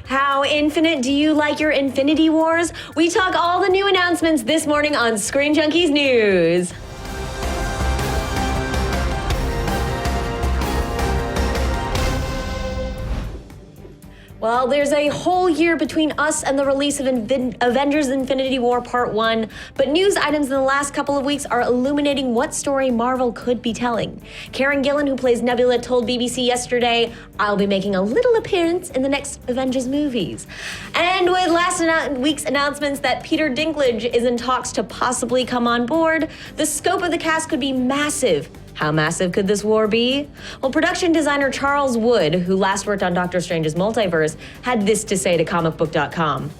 How infinite do you like your Infinity Wars? We talk all the new announcements this morning on Screen Junkies News. Well, there's a whole year between us and the release of Avengers Infinity War Part 1, but news items in the last couple of weeks are illuminating what story Marvel could be telling. Karen Gillan, who plays Nebula, told BBC yesterday, "I'll be making a little appearance in the next Avengers movies." And with last week's announcements that Peter Dinklage is in talks to possibly come on board, the scope of the cast could be massive. How massive could this war be? Well, production designer Charles Wood, who last worked on Doctor Strange's Multiverse, had this to say to comicbook.com.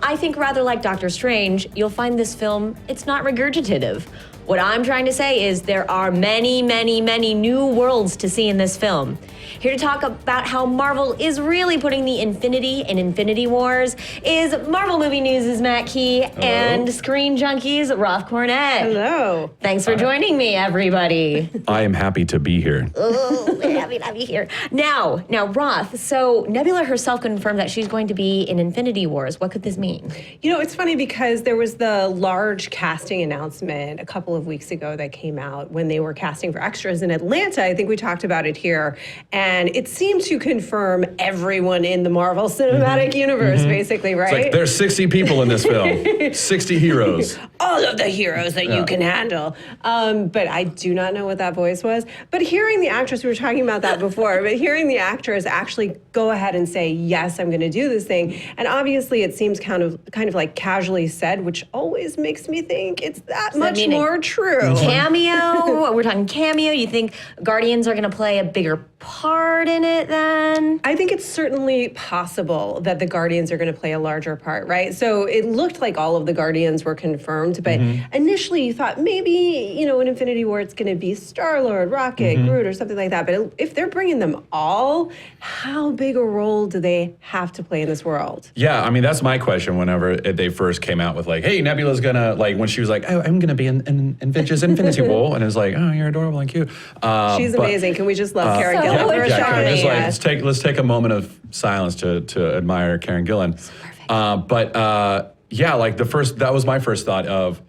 "I think rather like Doctor Strange, you'll find this film, it's not regurgitative. What I'm trying to say is there are many, many, many new worlds to see in this film." Here to talk about how Marvel is really putting the infinity in Infinity Wars is Marvel Movie News' Matt Key and Screen Junkies' Roth Cornett. Hello. Thanks for joining me, everybody. I am happy to be here. Oh, happy to have you here. Now, Roth, so Nebula herself confirmed that she's going to be in Infinity Wars. What could this mean? You know, it's funny because there was the large casting announcement a couple of weeks ago that came out when they were casting for extras in Atlanta. I think we talked about it here. And it seemed to confirm everyone in the Marvel Cinematic Universe, basically, right? It's like, there's 60 people in this film, 60 heroes. All of the heroes that you can handle. But I do not know what that voice was. But hearing the actress, we were talking about that before, but hearing the actress actually go ahead and say, yes, I'm going to do this thing. And obviously it seems kind of like casually said, which always makes me think it's that much more true. Cameo? We're talking cameo? You think Guardians are going to play a bigger part in it then? I think it's certainly possible that the Guardians are going to play a larger part, right? So it looked like all of the Guardians were confirmed, but initially you thought maybe, you know, in Infinity War it's going to be Star-Lord, Rocket, Groot, or something like that. But if they're bringing them all, how big a role do they have to play in this world? Yeah, I mean, that's my question whenever they first came out with like, hey, Nebula's gonna, like when she was like, oh, I'm gonna be in Avengers Infinity War, and it was like, oh, you're adorable and cute. She's amazing. Can we just love Karen Gillan for a second? Let's take a moment of silence to admire Karen Gillan. Yeah, like that was my first thought of,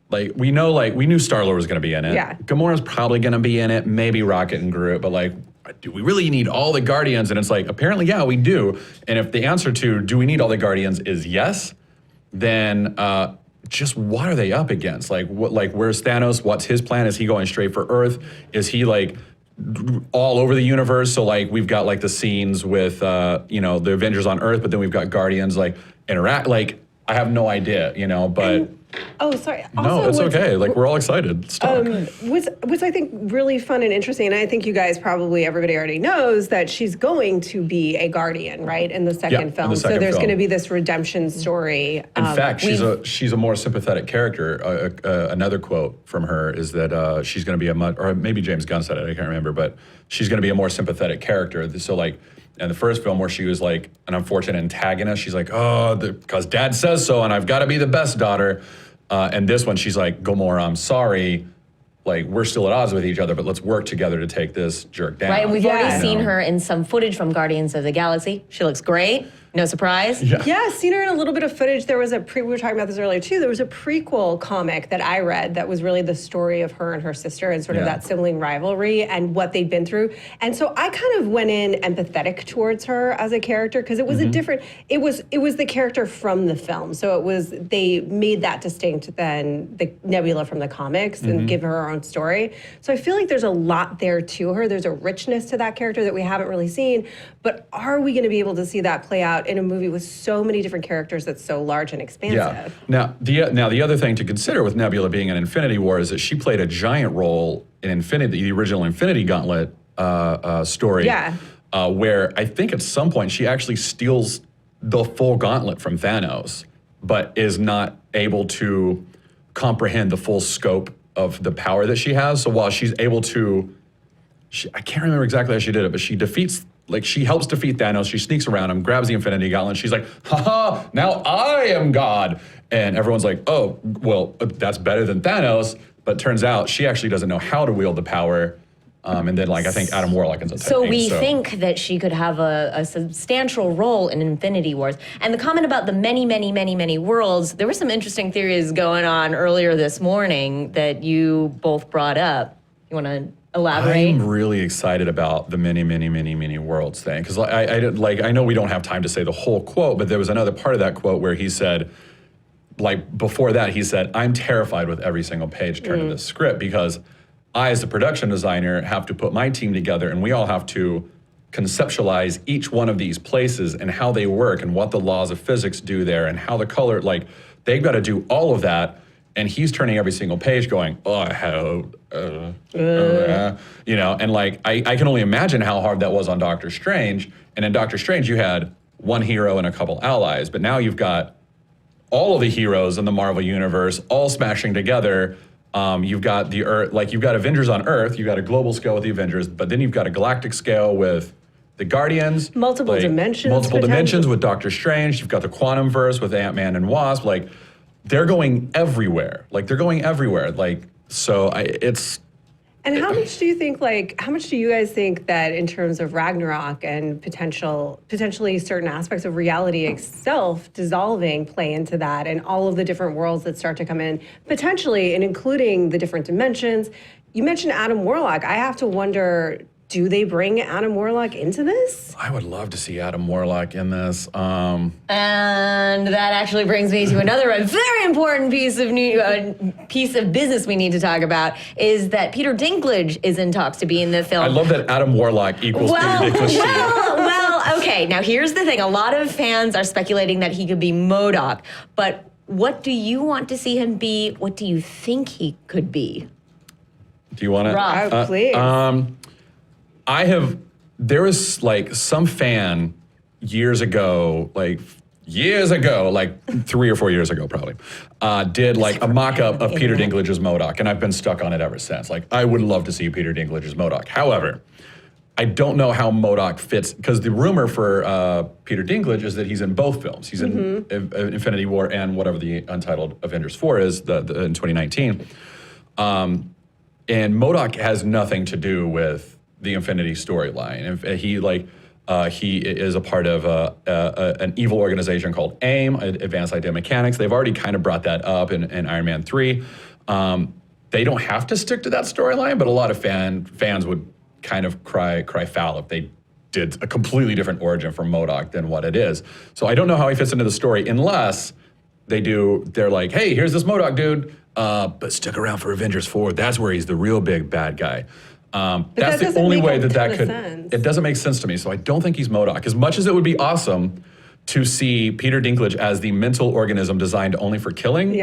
like, we knew Star-Lord was going to be in it. Yeah. Gamora's probably going to be in it, maybe Rocket and Groot, but like, do we really need all the Guardians? And it's like, apparently, yeah, we do. And if the answer to do we need all the Guardians is yes, then just what are they up against? Like, where's Thanos? What's his plan? Is he going straight for Earth? Is he like all over the universe? So like, we've got like the scenes with, the Avengers on Earth, but then we've got Guardians like interact. Like, I have no idea, but. Sorry. No, it's okay. Like, we're all excited. Let's talk. What's I think really fun and interesting, and I think you guys everybody already knows that she's going to be a Guardian, right, in the second film. So there's going to be this redemption story. In fact, she's a more sympathetic character. Another quote from her is that she's going to be or maybe James Gunn said it, I can't remember, but she's going to be a more sympathetic character. So like, in the first film where she was like an unfortunate antagonist, she's like, because dad says so and I've got to be the best daughter. And this one, she's like, Gamora, I'm sorry. Like, we're still at odds with each other, but let's work together to take this jerk down. Right, we've already seen her in some footage from Guardians of the Galaxy. She looks great. No surprise. Yeah, seen her in a little bit of footage. There was we were talking about this earlier too, there was a prequel comic that I read that was really the story of her and her sister and sort of that sibling rivalry and what they'd been through. And so I kind of went in empathetic towards her as a character because it was it was the character from the film. So they made that distinct than the Nebula from the comics and give her own story. So I feel like there's a lot there to her. There's a richness to that character that we haven't really seen. But are we going to be able to see that play out in a movie with so many different characters that's so large and expansive? Yeah. Now the other thing to consider with Nebula being in Infinity War is that she played a giant role in the original Infinity Gauntlet story. Yeah. Where I think at some point she actually steals the full gauntlet from Thanos, but is not able to comprehend the full scope of the power that she has. So while she's able to, I can't remember exactly how she did it, but she helps defeat Thanos. She sneaks around him, grabs the Infinity Gauntlet. She's like, haha, now I am God. And everyone's like, oh, well, that's better than Thanos. But turns out she actually doesn't know how to wield the power. And then, like, I think Adam Warlock ends up So taking. we think that she could have a substantial role in Infinity Wars. And the comment about the many, many, many, many worlds, there were some interesting theories going on earlier this morning that you both brought up. You want to elaborate? I'm really excited about the many, many, many, many worlds thing. Because I know we don't have time to say the whole quote, but there was another part of that quote where he said, like, before that, he said, I'm terrified with every single page turned to the script because I, as a production designer, have to put my team together and we all have to conceptualize each one of these places and how they work and what the laws of physics do there and how the color, like, they've got to do all of that. And he's turning every single page going, you know, and like, I can only imagine how hard that was on Doctor Strange. And in Doctor Strange, you had one hero and a couple allies, but now you've got all of the heroes in the Marvel Universe all smashing together. You've got the Earth, like you've got Avengers on Earth, you've got a global scale with the Avengers, but then you've got a galactic scale with the Guardians. Multiple dimensions. Multiple dimensions with Doctor Strange. You've got the Quantum Verse with Ant-Man and Wasp. Like, they're going everywhere. Like, they're going everywhere. Like, so it's... And how much do you guys think that in terms of Ragnarok and potentially certain aspects of reality itself dissolving play into that and all of the different worlds that start to come in, potentially, and including the different dimensions? You mentioned Adam Warlock. I have to wonder, do they bring Adam Warlock into this? I would love to see Adam Warlock in this. And that actually brings me to another very important piece of business we need to talk about, is that Peter Dinklage is in talks to be in the film. I love that Adam Warlock equals Peter Dinklage. Well, okay. Now here's the thing. A lot of fans are speculating that he could be MODOK, but what do you want to see him be? What do you think he could be? Do you want to? Rob, please. There was like some fan years ago, like 3 or 4 years ago probably, did like a mock-up of Peter Dinklage's MODOK, and I've been stuck on it ever since. Like, I would love to see Peter Dinklage's MODOK. However, I don't know how MODOK fits, because the rumor for Peter Dinklage is that he's in both films. He's in Infinity War and whatever the untitled Avengers 4 is in 2019. And MODOK has nothing to do with the Infinity storyline. He is a part of an evil organization called AIM, Advanced Idea Mechanics. They've already kind of brought that up in Iron Man 3. They don't have to stick to that storyline, but a lot of fans would kind of cry foul if they did a completely different origin for MODOK than what it is. So I don't know how he fits into the story unless they're like, hey, here's this MODOK dude, but stick around for Avengers 4. That's where he's the real big bad guy. That's the only way that could. It doesn't make sense to me, so I don't think he's MODOK. As much as it would be awesome to see Peter Dinklage as the mental organism designed only for killing,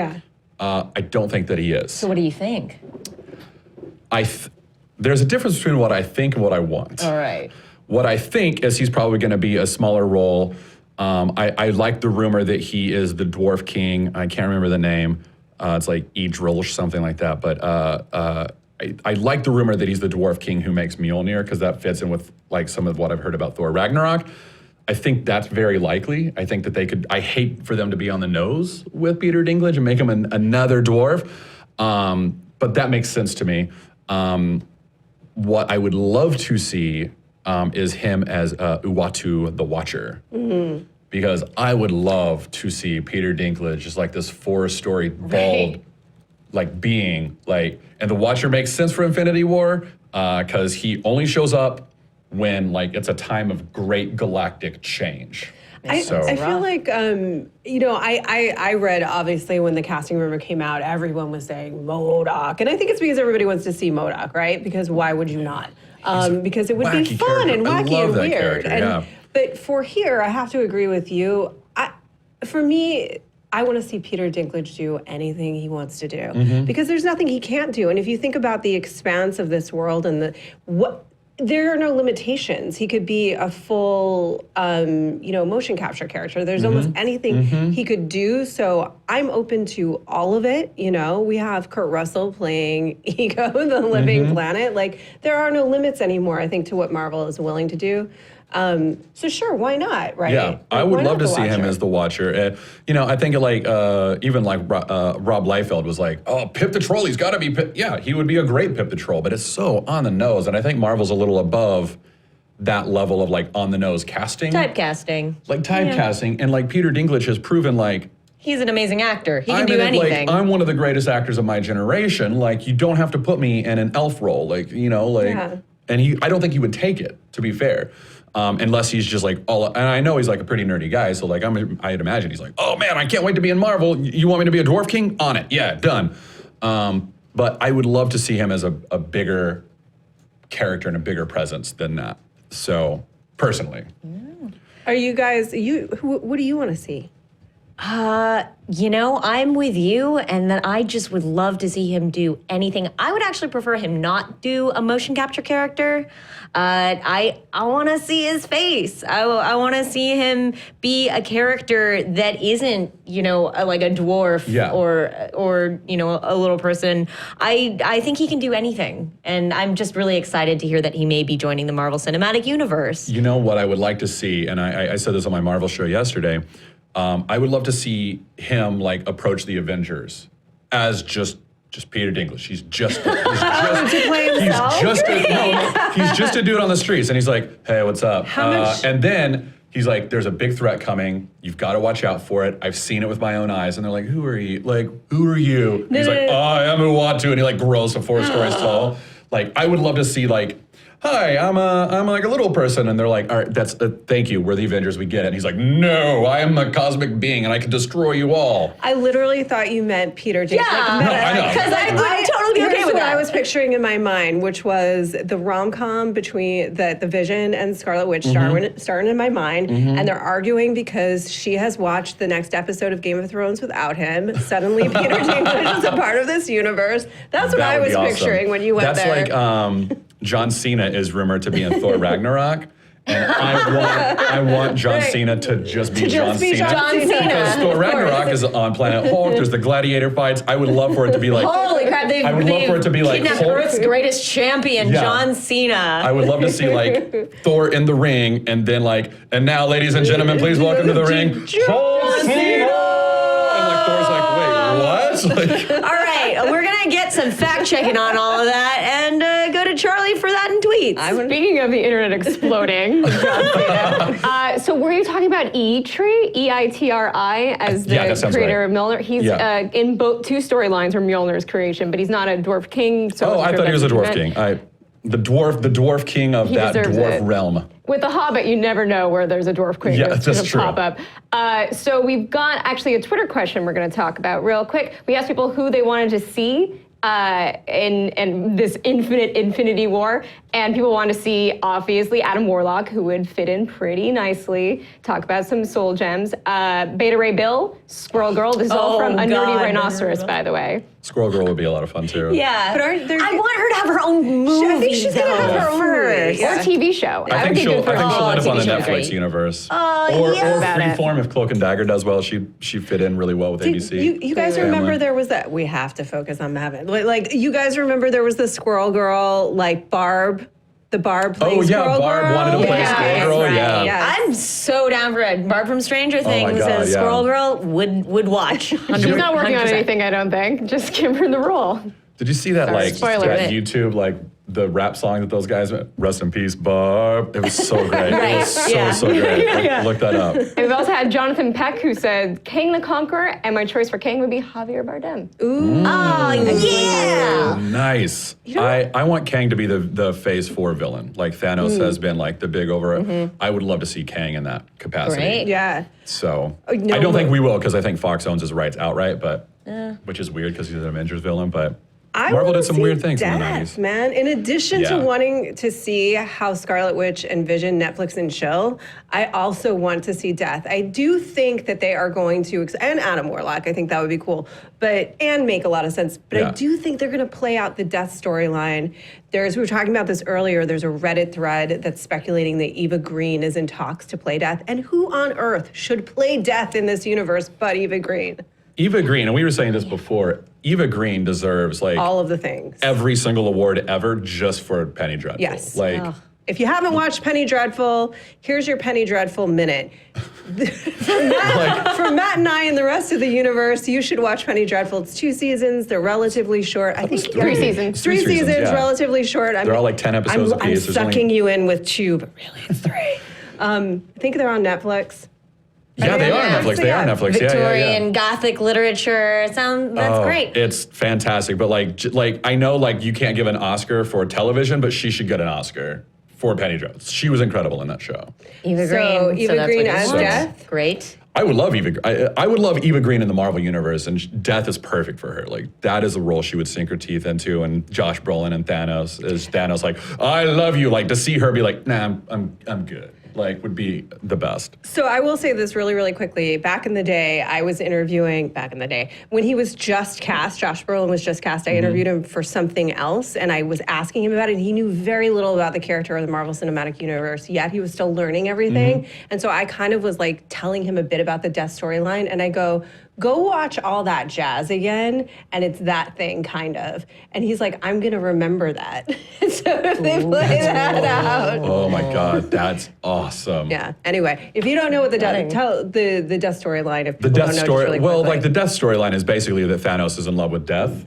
I don't think that he is. So what do you think? There's a difference between what I think and what I want. All right. What I think is he's probably going to be a smaller role. I like the rumor that he is the Dwarf King. I can't remember the name. It's like Idrilsh, something like that. But I like the rumor that he's the Dwarf King who makes Mjolnir, because that fits in with like some of what I've heard about Thor Ragnarok. I think that's very likely. I think that they could. I hate for them to be on the nose with Peter Dinklage and make him another dwarf, but that makes sense to me. What I would love to see is him as Uatu the Watcher. Mm-hmm. Because I would love to see Peter Dinklage just like this 4-story bald like being, like, and the Watcher makes sense for Infinity War because he only shows up when like it's a time of great galactic change. I feel like, I read, obviously, when the casting rumor came out, everyone was saying MODOK. And I think it's because everybody wants to see MODOK, right? Because why would you not? Because it would be fun and wacky and weird. But for here, I have to agree with you. For me, I want to see Peter Dinklage do anything he wants to do. Because there's nothing he can't do. And if you think about the expanse of this world and there are no limitations. He could be a full, motion capture character. There's almost anything he could do. So I'm open to all of it. You know, we have Kurt Russell playing Ego, the Living Planet. Like, there are no limits anymore, I think, to what Marvel is willing to do. So sure, why not, right? Yeah, Like, I why would not love to the see him Watcher? as the Watcher. I think even Rob Liefeld was like, oh, Pip the Troll, he's got to be Pip. Yeah, he would be a great Pip the Troll, but it's so on the nose, and I think Marvel's a little above that level of like on the nose casting. Typecasting. Like typecasting, and like Peter Dinklage has proven like, He's an amazing actor. He can I'm do in it, anything. Like, I'm one of the greatest actors of my generation. Like, you don't have to put me in an elf role. Like, Yeah. and I don't think he would take it, to be fair. Unless he's just like and I know he's like a pretty nerdy guy, so like I'd imagine he's like, oh man, I can't wait to be in Marvel. You want me to be a Dwarf King? On it, yeah, done. But I would love to see him as a bigger character and a bigger presence than that. So personally, Are you guys? What do you want to see? I'm with you, and that I just would love to see him do anything. I would actually prefer him not do a motion capture character. I want to see his face. I want to see him be a character that isn't, like a dwarf or a little person. I think he can do anything, and I'm just really excited to hear that he may be joining the Marvel Cinematic Universe. you know what I would like to see, and I said this on my Marvel show yesterday. I would love to see him like approach the Avengers as just Peter Dinklage. He's just To play himself? He's just a dude on the streets, and he's like, hey, what's up? How much- And then he's like, there's a big threat coming. You've got to watch out for it. I've seen it with my own eyes. And they're like, who are you? Like, who are you? He's like, I am Uatu, and he like grows to 4 stories tall. Like, I would love to see like, hi, I'm like a little person, and they're like, all right, that's thank you. We're the Avengers, we get it. And he's like, no, I am a cosmic being, and I can destroy you all. I literally thought you meant Peter Dinklage. Yeah, No, I know. because I would totally be Here's okay with what that. I was picturing in my mind, which was the rom-com between the Vision and Scarlet Witch starring in my mind, and they're arguing because she has watched the next episode of Game of Thrones without him. Suddenly, Peter Dinklage is a part of this universe. That's what That I would was be awesome. picturing when you went That's there. like John Cena is rumored to be in Thor Ragnarok, and I want John Cena to just be John Cena. John Cena. Because Thor Ragnarok is on Planet Hulk. There's the gladiator fights. I would love for it to be like. Holy crap! I would love for it to be like kidnapped Hulk. Earth's greatest champion, Yeah. John Cena. I would love to see like Thor in the ring, and then like, and now, ladies and gentlemen, please welcome to the ring, John Cena. And like Thor's like, wait, what? Like, All right, we're gonna get some fact checking on all of that, and go to Charlie for that in tweets. Speaking of the internet exploding, so were you talking about Eitri, E-I-T-R-I, as the Yeah, that sounds creator right. of Mjolnir? He's in both 2 storylines from Mjolnir's creation, but he's not a dwarf king. So oh, I thought he was a dwarf king. king. The dwarf king of He that deserves dwarf it. realm. With The Hobbit, you never know where there's a dwarf queen Yeah, that's that's going to true. pop up. So we've got actually a Twitter question we're going to talk about real quick. We asked people who they wanted to see in this Infinity War, and people want to see, obviously, Adam Warlock, who would fit in pretty nicely. Talk about some soul gems. Beta Ray Bill, Squirrel Girl. This is all from a nerdy God. rhinoceros, by the way. Squirrel Girl would be a lot of fun too. Yeah, But aren't there- I want her to have her own movie. I think she's gonna have her own movie. Or TV show. I would think be she'll good for end up on the TV show, Netflix great. universe. yeah. Or About it. Freeform, if Cloak and Dagger does well, she fit in really well with ABC. You guys Family. remember there was that? We have to focus on Mavin. Like you guys remember there was the Squirrel Girl, like Barb, the Barb playing Oh, yeah, Squirrel Barb Girl. wanted to play Squirrel Girl, right, yeah. yes. I'm so down for it. Barb from Stranger Things God, as yeah. Squirrel Girl would watch. She's not working on 100%. anything, I don't think. Just give her the role. Did you see that like Spoiler. that YouTube like the rap song that those guys rest in peace Barb? It was so great. It was so yeah. so great. Like, look that up. And we've also had Jonathan Peck, who said Kang the Conqueror, and my choice for Kang would be Javier Bardem. Oh yeah. Nice. I want Kang to be the Phase 4 villain. Like Thanos has been like the big over. I would love to see Kang in that capacity. Great. Yeah. So no, I don't think but- we will because I think Fox owns his rights outright, but which is weird because he's an Avengers villain. But Marvel wanna did some see weird things in the death, 90s. man. In addition to Yeah. wanting to see how Scarlet Witch and Vision Netflix and chill, I also want to see death. I do think that they are going to, and Adam Warlock, I think that would be cool, and make a lot of sense. But Yeah. I do think they're going to play out the death storyline. We were talking about this earlier, there's a Reddit thread that's speculating that Eva Green is in talks to play Death. And who on earth should play Death in this universe but Eva Green? Eva Green, and we were saying this before, Eva Green deserves like All of the things. every single award ever just for Penny Dreadful. Yes. Like If you haven't watched Penny Dreadful, here's your Penny Dreadful minute. For Matt and I and the rest of the universe, you should watch Penny Dreadful. It's 2 seasons. They're relatively short. I think 3 seasons. 3 seasons, yeah. relatively short. They're all like 10 episodes I'm apiece. There's sucking only- you in with 2, but really it's 3. I think they're on Netflix. Yeah, they are on Netflix. They are on Netflix. Victorian Gothic literature. That's great. It's fantastic. But like I know like you can't give an Oscar for television, but she should get an Oscar for Penny Dreadful. She was incredible in that show. Eva So Green. Eva that's Green what it as was. Death? Great. I would love Eva. I would love Eva Green in the Marvel universe, and Death is perfect for her. Like that is a role she would sink her teeth into. And Josh Brolin and Thanos is Thanos. Like I love you. Like to see her be like, nah, I'm good. Like would be the best. So I will say this really, really quickly. Back in the day, I was interviewing, when he was just cast, Josh Brolin was just cast, I interviewed him for something else, and I was asking him about it, and he knew very little about the character of the Marvel Cinematic Universe, yet he was still learning everything. And so I kind of was like telling him a bit about the Death storyline, and I go watch all that jazz again, and it's that thing, kind of. And he's like, I'm gonna remember that. So if they play that out. Oh my God, that's awesome. Yeah. Anyway, if you don't know what the Death storyline, if The people Death don't know, story. just really Well, quickly. like the Death storyline is basically that Thanos is in love with Death,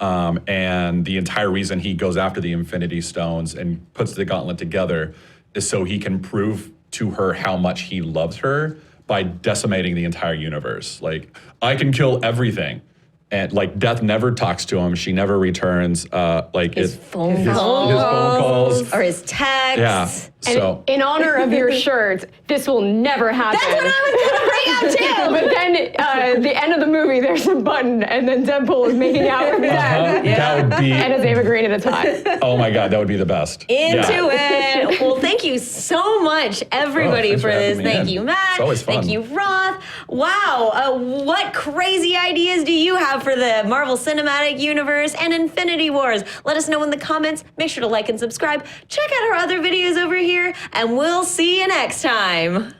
and the entire reason he goes after the Infinity Stones and puts the gauntlet together is so he can prove to her how much he loves her by decimating the entire universe. Like I can kill everything. And like Death never talks to him. She never returns. His phone his calls. phone calls. Or his texts. Yeah. And So in honor of your shirt, this will never happen. That's what I was gonna bring up too. But then, the end of the movie, there's a button, and then Deadpool is making out with Death. that would be. And it's Eva Green at a time. Oh my God, that would be the best. Into it. Well, thank you so much, everybody, thanks for for this. having me Thank in. you, Matt. It's always fun. Thank you, Roth. Wow. What crazy ideas do you have for the Marvel Cinematic Universe and Infinity Wars? Let us know in the comments. Make sure to like and subscribe. Check out our other videos over here, and we'll see you next time.